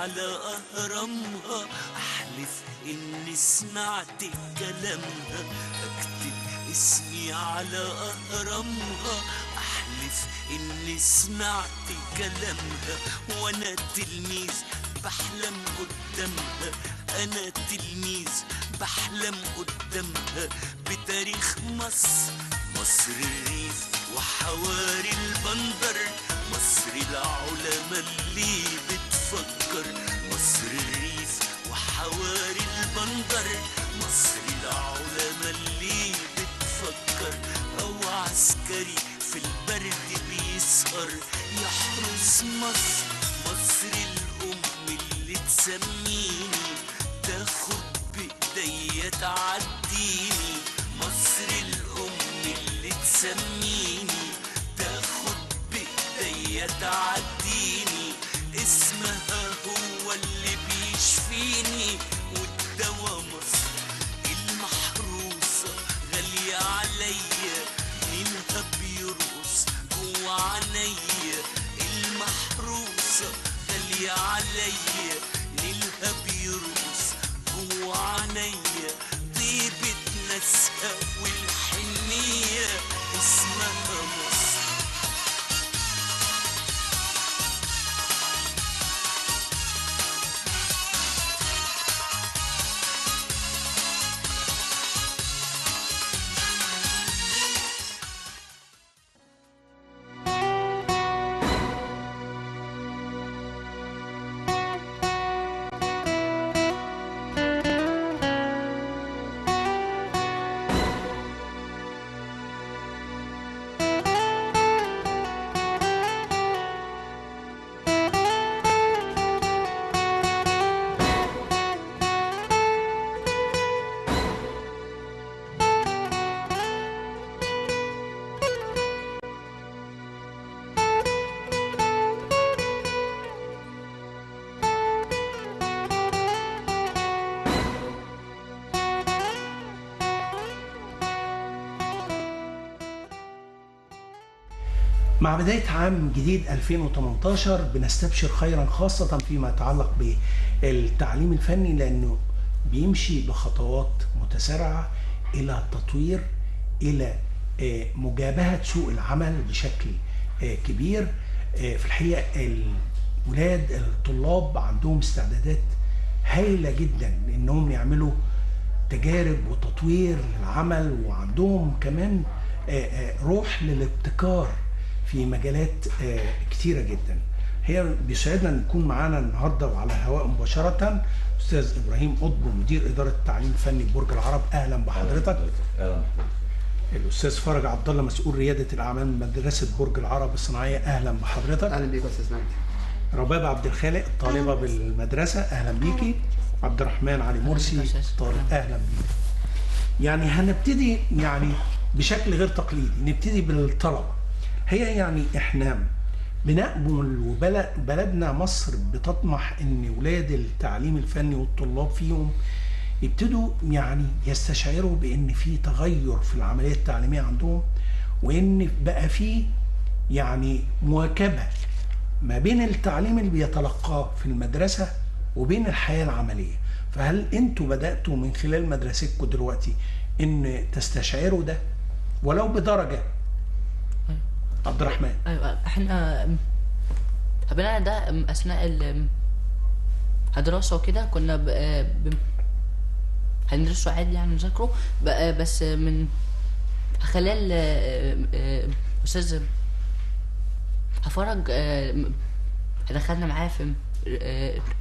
على أهرامها، أحلف إني سمعت كلامها، أكتب اسمي على أهرامها، أحلف إني سمعت كلامها، وأنا تلميذ بحلم قدامها، أنا تلميذ بحلم قدامها بتاريخ مصر، مصر الريف وحواري البندر، مصر العلماء اللي بتفكر، مصر الريف وحواري البندر، مصر العلماء اللي بتفكر، أو عسكري في البرد بيسهر يحرس مصر، مصر الأم اللي تسميني تاخد بإيديا تعديني، مصر الأم اللي تسميني تاخد بإيديا تعديني، اسمها هو اللي بيشفيني، والدوا مصر المحروسة غالية عليا، منها بيرقص جوا عينيا، المحروسة غالية عليا، منها بيرقص جوا عينيا، طيبة ناسها والحنية اسمها مصر. مع بداية عام جديد 2018 بنستبشر خيرا، خاصة فيما يتعلق بالتعليم الفني، لأنه بيمشي بخطوات متسارعة إلى التطوير، إلى مجابهة سوق العمل بشكل كبير. في الحقيقة الولاد الطلاب عندهم استعدادات هائلة جدا إنهم يعملوا تجارب وتطوير للعمل، وعندهم كمان روح للابتكار في مجالات كتيرة جدا. هي بيسعدنا ان يكون معانا النهارده وعلى الهواء مباشرة استاذ ابراهيم قطب، مدير ادارة التعليم الفني ببرج العرب. اهلا بحضرتك. اهلا. الاستاذ فرج عبد الله، مسؤول ريادة الاعمال مدرسة برج العرب الصناعية. اهلا بحضرتك. اهلا بيك يا استاذ مجدي. رباب عبد الخالق، الطالبة بالمدرسة. اهلا بيكي. عبد الرحمن علي مرسي، طالب. اهلا بيك. يعني هنبتدي يعني بشكل غير تقليدي، نبتدي بالطلبة. هي يعني احنا بنأمل وبلدنا مصر بتطمح ان ولاد التعليم الفني والطلاب فيهم يبتدوا يعني يستشعروا بان في تغير في العملية التعليمية عندهم، وان بقى في يعني مواكبة ما بين التعليم اللي بيتلقاه في المدرسة وبين الحياة العملية. فهل انتوا بدأتوا من خلال مدرستكم دلوقتي ان تستشعروا ده ولو بدرجة؟ عبد الرحمن. ايوه، احنا قبلنا ده اثناء الدراسه وكده كنا هندرسه عادي يعني نذاكره، بس من خلال استاذ فرج دخلنا معاه في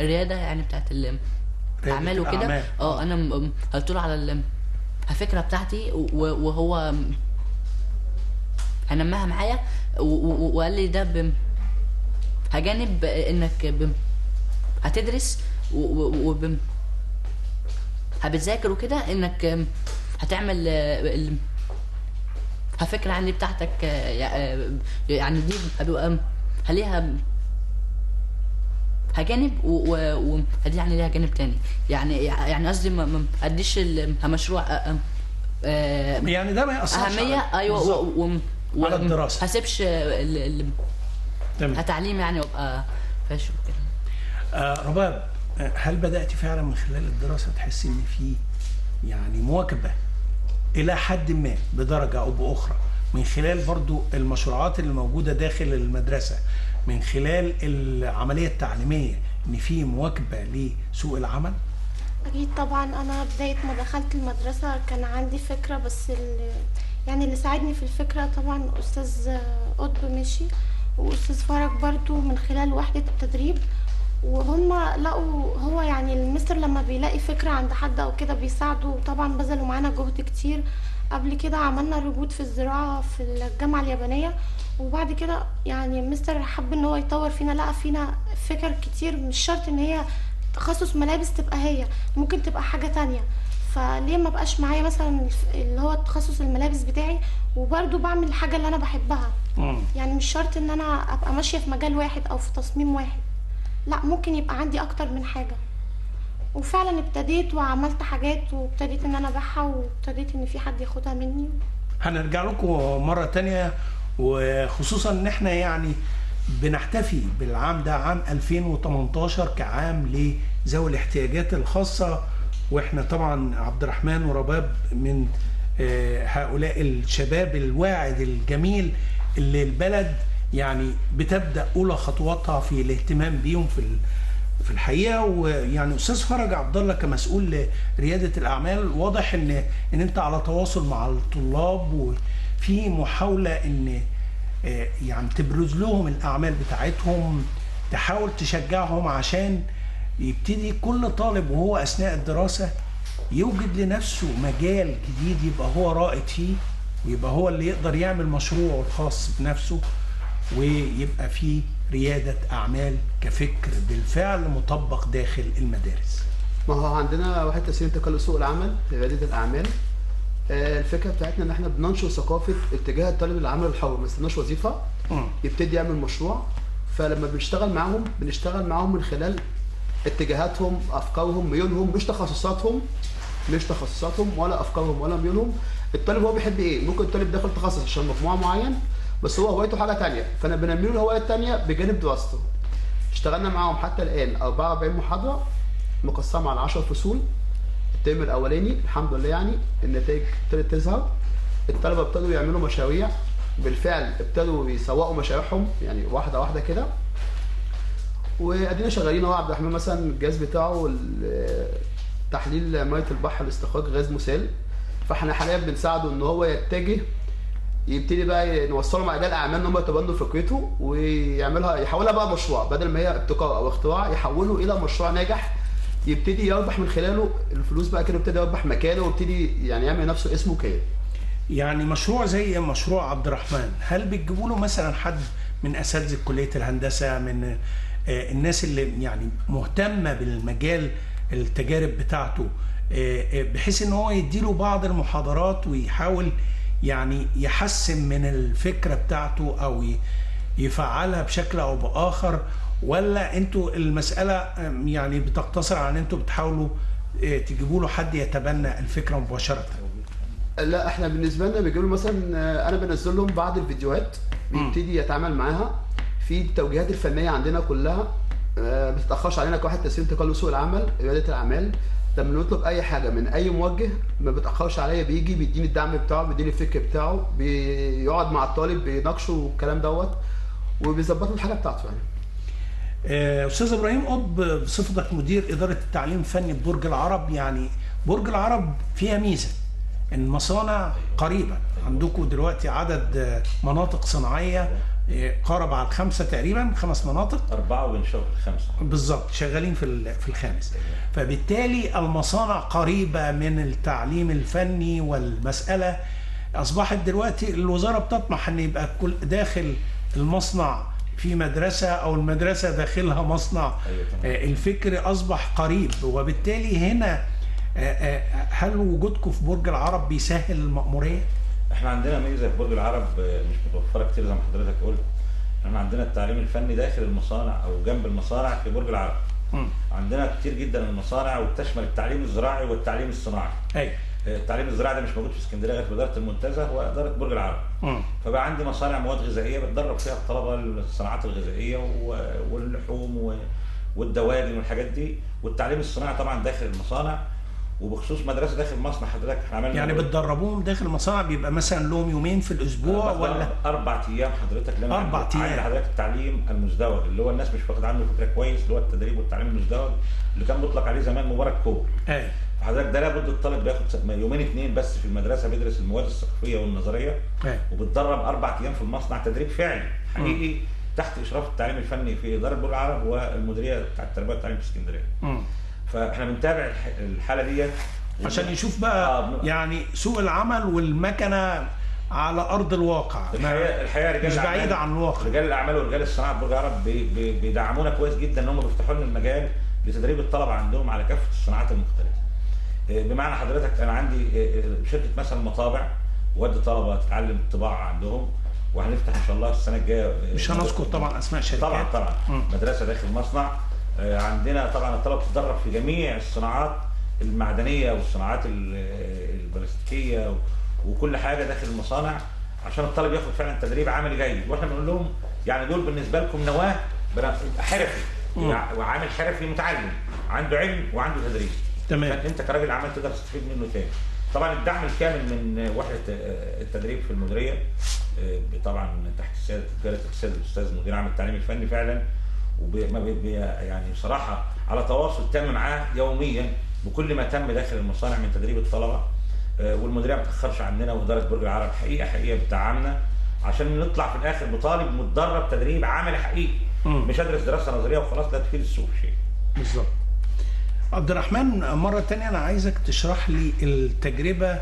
الرياده يعني بتاعت الاعمال وكده. انا قلت له على الفكره بتاعتي وهو هنمها معايا وقال لي ده هجانب انك هتدرس هبتذاكر وكده، انك هتعمل فكرة عندي بتاعتك يعني دي هليها هجانب وهدي يعني ليها جانب تاني، يعني قصدي ما اديش المشروع يعني ده ما يأثرش أهمية. ايوه على الدراسة، هسيبش التعليم يعني وابقى فاشل كده. رباب، هل بدأت فعلا من خلال الدراسة تحس ان في يعني مواكبة الى حد ما بدرجة او باخرى من خلال برضو المشروعات اللي موجودة داخل المدرسة، من خلال العملية التعليمية، ان في مواكبة لسوق العمل؟ أكيد طبعا. أنا بداية ما دخلت المدرسة كان عندي فكرة، بس اللي ساعدني في الفكرة طبعا أستاذ قطب مشي، وأستاذ فرج برضو من خلال وحدة التدريب، وهم لقوا هو يعني المستر لما بيلاقي فكرة عند حد أو كده بيساعده. طبعا بذلوا معانا جهد كتير. قبل كده عملنا روبوت في الزراعة في الجامعة اليابانية، وبعد كده يعني المستر حب ان هو يطور فينا، لقى فينا فكر كتير، مش شرط ان هي تخصص ملابس تبقى هي، ممكن تبقى حاجة تانية. فليه ما بقاش معايا مثلا اللي هو تخصص الملابس بتاعي وبرضو بعمل الحاجة اللي انا بحبها؟ يعني مش شرط ان انا ابقى ماشية في مجال واحد او في تصميم واحد، لا، ممكن يبقى عندي اكتر من حاجة. وفعلا ابتديت وعملت حاجات، وابتديت ان انا ابيعها، وابتديت ان في حد ياخدها مني. هنرجع لكم مرة تانية، وخصوصا ان احنا يعني بنحتفي بالعام ده عام 2018 كعام لذوي الاحتياجات الخاصة، واحنا طبعا عبد الرحمن ورباب من هؤلاء الشباب الواعد الجميل اللي البلد يعني بتبدأ أولى خطواتها في الاهتمام بيهم في الحقيقه. ويعني استاذ فرج عبد الله كمسؤول رياده الاعمال، واضح ان انت على تواصل مع الطلاب، وفي محاوله ان يعني تبرز لهم الاعمال بتاعتهم، تحاول تشجعهم عشان يبتدي كل طالب وهو اثناء الدراسه يوجد لنفسه مجال جديد يبقى هو رائد فيه، ويبقى هو اللي يقدر يعمل مشروعه الخاص بنفسه، ويبقى فيه ريادة أعمال كفكر بالفعل مطبق داخل المدارس. ما هو عندنا واحد تسهيل انتقال سوق العمل ريادة الأعمال. الفكرة بتاعتنا إن إحنا بننشر ثقافة اتجاه الطالب للعمل الحر، ما يستناش وظيفة يبتدي يعمل مشروع. فلما بنشتغل معاهم من خلال اتجاهاتهم، أفكارهم، ميولهم، مش تخصصاتهم ولا أفكارهم ولا ميولهم. الطالب هو بيحب إيه؟ ممكن الطالب داخل تخصص عشان مجموعة معين، بس هو هوايته حاجه ثانيه، فانا بنمي له الهوايه الثانيه بجانب دراسته. اشتغلنا معاهم حتى الان 44 محاضره مقسمه على 10 فصول. الترم الاولاني الحمد لله يعني النتائج ابتدت تظهر، الطلبه ابتدوا يعملوا مشاريع بالفعل، ابتدوا يسوقوا مشاريعهم يعني واحده واحده كده. وادينا شغالين اهو. عبد الرحمن مثلا الجهاز بتاعه تحليل ميه البحر لاستخراج غاز مسال، فاحنا حاليا بنساعده ان هو يتجه، يبتدي بقى نوصله مع رجال اعمال ان هم يتبنوا فكرته ويعملها، يحولها بقى مشروع، بدل ما هي ابتكار او اختراع يحوله الى مشروع ناجح يبتدي يربح من خلاله الفلوس بقى كده، يبتدي يربح مكانه ويبتدي يعني يعمل نفسه اسمه كده. يعني مشروع زي مشروع عبد الرحمن، هل بتجيبوا له مثلا حد من اساتذه كليه الهندسه، من الناس اللي يعني مهتمه بالمجال التجارب بتاعته، بحيث ان هو يديله بعض المحاضرات ويحاول يعني يحسن من الفكرة بتاعته أو يفعلها بشكل أو بآخر، ولا أنتوا المسألة يعني بتقتصر على أن أنتوا بتحاولوا تجيبوا له حد يتبنى الفكرة مباشرة؟ لا، احنا بالنسبة لنا بيجيب له مثلا، أنا بنزل لهم بعض الفيديوهات بيبتدي يتعامل معاها في التوجيهات الفنية عندنا كلها. ما بتتأخرش علينا كواحد تسهيل انتقال سوق العمل ريادة الأعمال. لما نطلب اي حاجه من اي موجه ما بتاخرش عليا، بيجي بيديني الدعم بتاعه، بيديني الفكر بتاعه، بيقعد مع الطالب بيناقشه والكلام دوت، وبيظبط له الحاجه بتاعته يعني. استاذ ابراهيم قطب، بصفتك مدير اداره التعليم الفني ببرج العرب، يعني برج العرب فيها ميزه، المصانع قريبه عندكم دلوقتي، عدد مناطق صناعيه قارب على 5 تقريبا، 5 مناطق، 4 وبنشغل 5 بالظبط، شغالين في الخامس. فبالتالي المصانع قريبه من التعليم الفني، والمساله اصبحت دلوقتي الوزاره بتطمح ان يبقى كل داخل المصنع في مدرسه، او المدرسه داخلها مصنع. الفكر اصبح قريب، وبالتالي هنا هل وجودكم في برج العرب بيسهل المأموريه؟ احنا عندنا ميزه في برج العرب مش متوفره كتير زي ما حضرتك قلت. احنا عندنا التعليم الفني داخل المصانع او جنب المصانع في برج العرب. عندنا كتير جدا من المصانع، وبتشمل التعليم الزراعي والتعليم الصناعي. التعليم الزراعي ده مش موجود في اسكندريه غير في اداره المنتزه واداره برج العرب. فبقى عندي مصانع مواد غذائيه بتدرب فيها الطلبه الصناعات الغذائيه واللحوم والدواجن والحاجات دي، والتعليم الصناعي طبعا داخل المصانع. وبخصوص مدرسه داخل مصنع حضرتك احنا عملنا يعني بتدربوهم داخل المصانع، بيبقى مثلا لهم يومين في الاسبوع ولا 4 ايام حضرتك؟ لان 4 أيام. عندنا حضرتك التعليم المزدوج اللي هو الناس مش واخد عنه فكره كويس، اللي هو التدريب والتعليم المزدوج اللي كان بيطلق عليه زمان مبارك كور. ايوه. فحضرتك ده لابد الطالب بياخد يومين 2 بس في المدرسه بيدرس المواد الثقافيه والنظريه، ايوه، وبتدرب 4 ايام في المصنع تدريب فعلي حقيقي تحت اشراف التعليم الفني في اداره برج العرب والمديريه بتاعت التربيه والتعليم في اسكندريه. فاحنا بنتابع الحاله ديت عشان يشوف بقى يعني سوق العمل والمكنه على ارض الواقع. الحقيقه رجال مش بعيده عن الواقع. رجال الاعمال ورجال الصناعه برج العرب بيدعمونا كويس جدا، ان هم بيفتحوا لنا المجال لتدريب الطلبه عندهم على كافه الصناعات المختلفه. بمعنى حضرتك انا عندي شركه مثلا مطابع ودي طلبه تتعلم الطباعه عندهم، وهنفتح ان شاء الله السنه الجايه. مش هنذكر طبعا اسماء شركات. طبعا مدرسه داخل مصنع. عندنا طبعا الطلبه بتتدرب في جميع الصناعات المعدنيه والصناعات البلاستيكيه وكل حاجه داخل المصانع، عشان الطالب ياخد فعلا تدريب عملي جيد. واحنا بنقول لهم يعني دول بالنسبه لكم نواه حرفي، وعامل حرفي متعلم عنده علم وعنده تدريب. تمام. انت كراجل اعمال تقدر تستفيد منه تاني. طبعا الدعم الكامل من وحده التدريب في المديريه طبعا تحت قياده السيد الاستاذ مدير عام التعليم الفني فعلا، يعني بصراحه على تواصل تام معاه يوميا بكل ما تم داخل المصانع من تدريب الطلبه. والمديريه ما بتاخرش عننا، واداره برج العرب حقيقه بتدعمنا عشان نطلع في الاخر بطالب متدرب تدريب عملي حقيقي، مش ادرس دراسه نظريه وخلاص لا تفيد السوق شيء. بالظبط. عبد الرحمن، مرة تانية أنا عايزك تشرح لي التجربة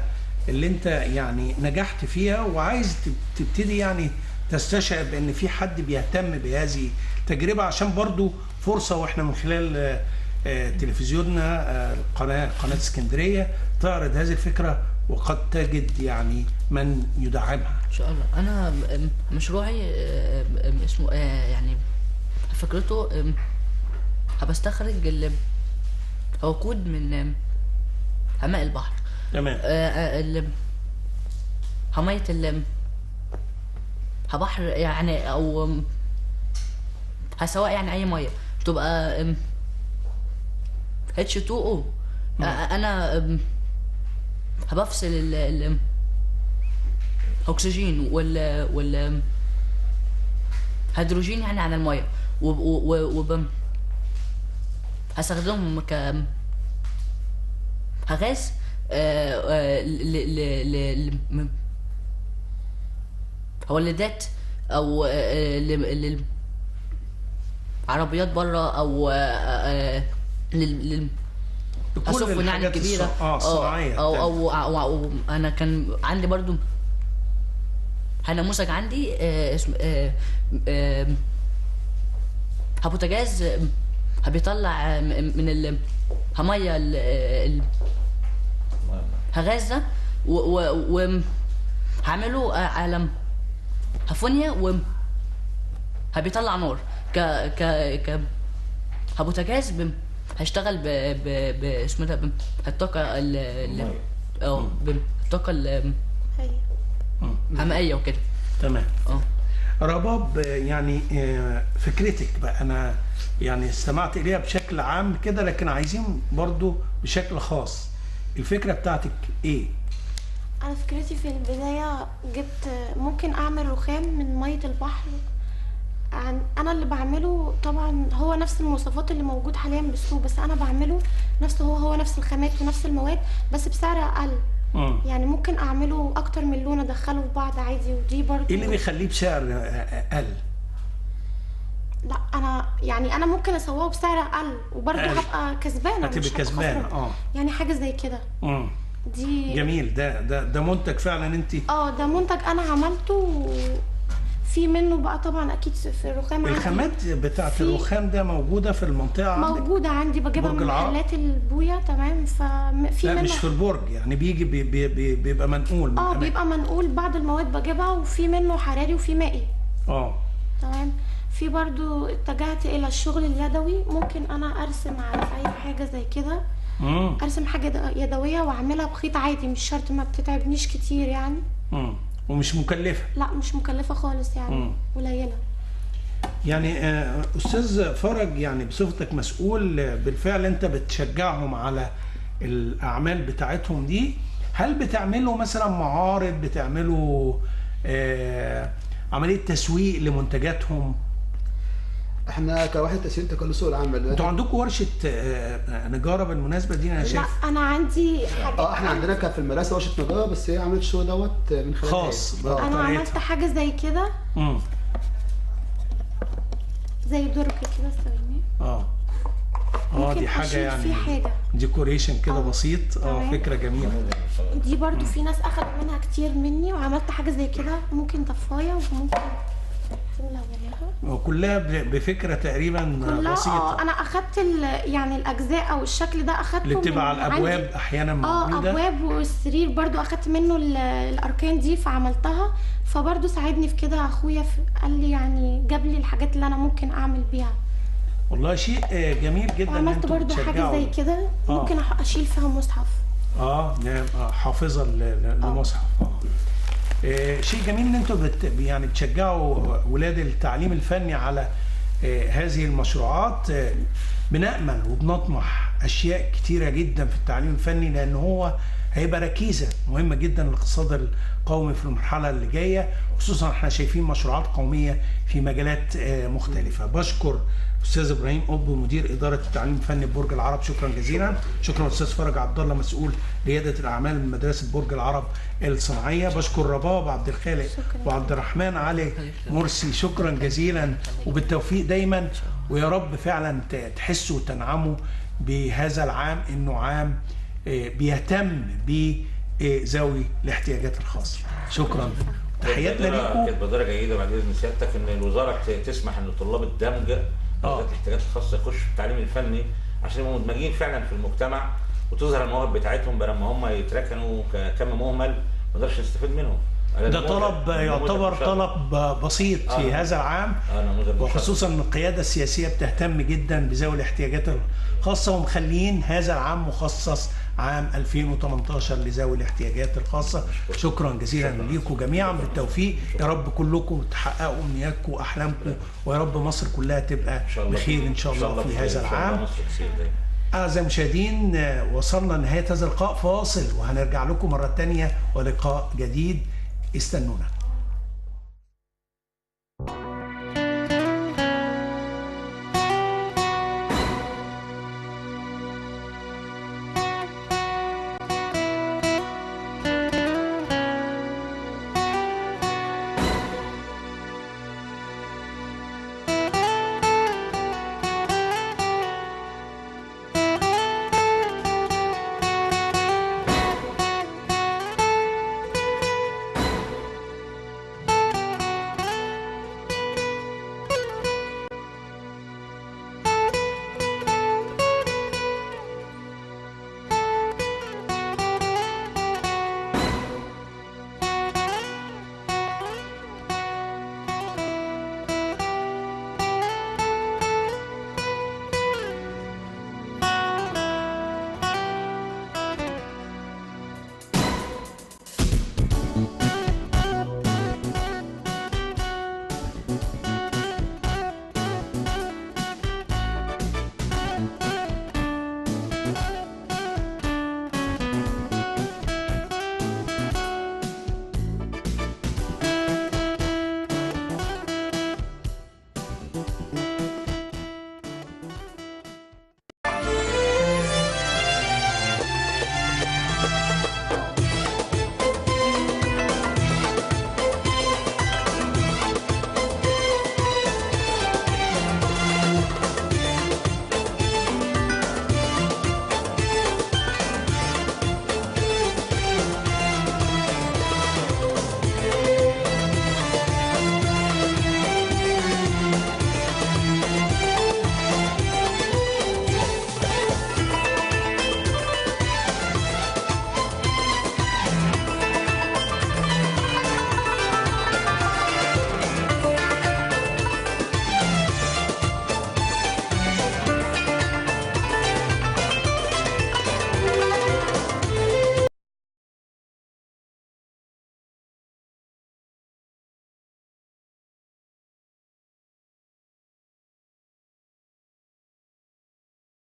اللي أنت يعني نجحت فيها، وعايز تبتدي يعني تستشعر بأن في حد بيهتم بهذه التجربة، عشان برضو فرصة وإحنا من خلال تلفزيوننا قناة اسكندرية تعرض هذه الفكرة، وقد تجد يعني من يدعمها. ان شاء الله. انا مشروعي اسمه يعني فكرته هبستخرج عقود من حماء البحر. تمام. حماية بحر يعني، او سواء يعني اي ميه تبقى H2O. انا هبفصل الاكسجين وال هيدروجين يعني عن الميه، هستخدمهم كغاز ولدات او عربيات بره، او السفن يعني الكبيره صناعيه. أو انا كان عندي برضو نموذج عندي اسمه بوتاجاز بيطلع من الميه الغاز ده، وهعمله على هفونيا وبيطلع نار ك بوتاجاز هيشتغل اسمه ده الطاقه الطاقه الحمائيه وكده. تمام. رباب، يعني فكرتك بقى انا يعني استمعت اليها بشكل عام كده، لكن عايزين برضو بشكل خاص الفكره بتاعتك ايه؟ انا فكرتي في البدايه جبت ممكن اعمل رخام من ميه البحر. انا اللي بعمله طبعا هو نفس المواصفات اللي موجود حاليا بالسوق، بس انا بعمله نفسه هو نفس الخامات ونفس المواد بس بسعر اقل. يعني ممكن اعمله اكتر من لون ادخله في بعض عادي، ودي برضه ايه اللي بيخليه بسعر اقل؟ لا انا ممكن اسوقه بسعر اقل وبرضه هبقى كسبانه. هتبقى كسبانه. يعني حاجه زي كده. دي جميل. ده منتج فعلا انت؟ ده منتج انا عملته، في منه بقى طبعا اكيد في الرخام. الخامات بتاعت الرخام ده موجوده في المنطقه عندك؟ موجوده عندي، بجيبها من محلات البويه. تمام. ففي لا مش في البرج يعني، بيجي بيبقى منقول من بيبقى منقول. بعض المواد بجيبها، وفي منه حراري وفي مائي. تمام. في برضو اتجهت الى الشغل اليدوي. ممكن انا ارسم على اي حاجه زي كده، ارسم حاجه يدويه واعملها بخيط عادي، مش شرط، ما بتتعبنيش كتير يعني. ومش مكلفه؟ لا مش مكلفه خالص يعني. قليله. يعني استاذ فرج، يعني بصفتك مسؤول بالفعل انت بتشجعهم على الاعمال بتاعتهم دي، هل بتعملوا مثلا معارض، بتعملوا عمليه تسويق لمنتجاتهم؟ احنا كواحد تسويق تكاليف سوق العمل انتوا عندكم ورشه نجاره بالمناسبه دي؟ انا شايف لا انا عندي حاجه. احنا عندنا كان في المدرسه ورشه نجاره، بس هي عملت الشغل دوت من خلال خاص إيه؟ انا عملت حاجه زي كده، زي درج كده ثواني. دي حاجه يعني في حاجه ديكوريشن كده بسيط. تمام. فكره جميله. دي برضو في ناس اخدوا منها كتير مني، وعملت حاجه زي كده، ممكن طفايه وممكن وكلها بفكره تقريبا بسيطه. انا اخدت يعني الاجزاء او الشكل ده اخدته اللي بتبقى على الابواب احيانا موجوده. ابواب والسرير برضو اخدت منه الاركان دي فعملتها، فبرضو ساعدني في كده اخويا، قال لي يعني جاب لي الحاجات اللي انا ممكن اعمل بيها. والله شيء جميل جدا. عملت برضو حاجه زي كده ممكن اشيل فيها مصحف. نعم. حافظه للمصحف. شيء جميل ان انتم يعني بتشجعوا ولاد التعليم الفني على هذه المشروعات. بنأمل وبنطمح اشياء كتيره جدا في التعليم الفني، لان هو هيبقى ركيزه مهمه جدا للاقتصاد القومي في المرحله اللي جايه، خصوصا احنا شايفين مشروعات قوميه في مجالات مختلفه. بشكر استاذ ابراهيم قطب مدير اداره التعليم الفني ببرج العرب، شكرا جزيلا. شكرا استاذ فرج عبد الله مسؤول رياده الاعمال من مدرسه برج العرب الصناعيه. بشكر رباب عبد الخالق وعبد الرحمن علي مرسي، شكرا جزيلا وبالتوفيق دايما، ويا رب فعلا تحسوا وتنعموا بهذا العام انه عام بيهتم بذوي الاحتياجات الخاصه. شكرا. تحياتنا لكم. كانت بادره جيده بعد اذن سيادتك ان الوزاره تسمح ان طلاب الدمج ذات الاحتياجات الخاصه يخشوا في التعليم الفني عشان يبقوا مدمجين فعلا في المجتمع وتظهر المواهب بتاعتهم، بدل ما هم يتركنوا كم مهمل ما نقدرش نستفيد منهم. ده طلب يعتبر طلب بسيط في هذا العام، وخصوصا ان القياده السياسيه بتهتم جدا بذوي الاحتياجات الخاصه، ومخليين هذا العام مخصص عام 2018 لذوي الاحتياجات الخاصه. شكرا جزيلا ليكم جميعا، بالتوفيق يا رب كلكم تحققوا امنياتكم واحلامكم، ويا رب مصر كلها تبقى بخير ان شاء الله في هذا العام. أعزائي المشاهدين، وصلنا لنهايه هذا اللقاء، فاصل وهنرجع لكم مره ثانيه ولقاء جديد، استنونا.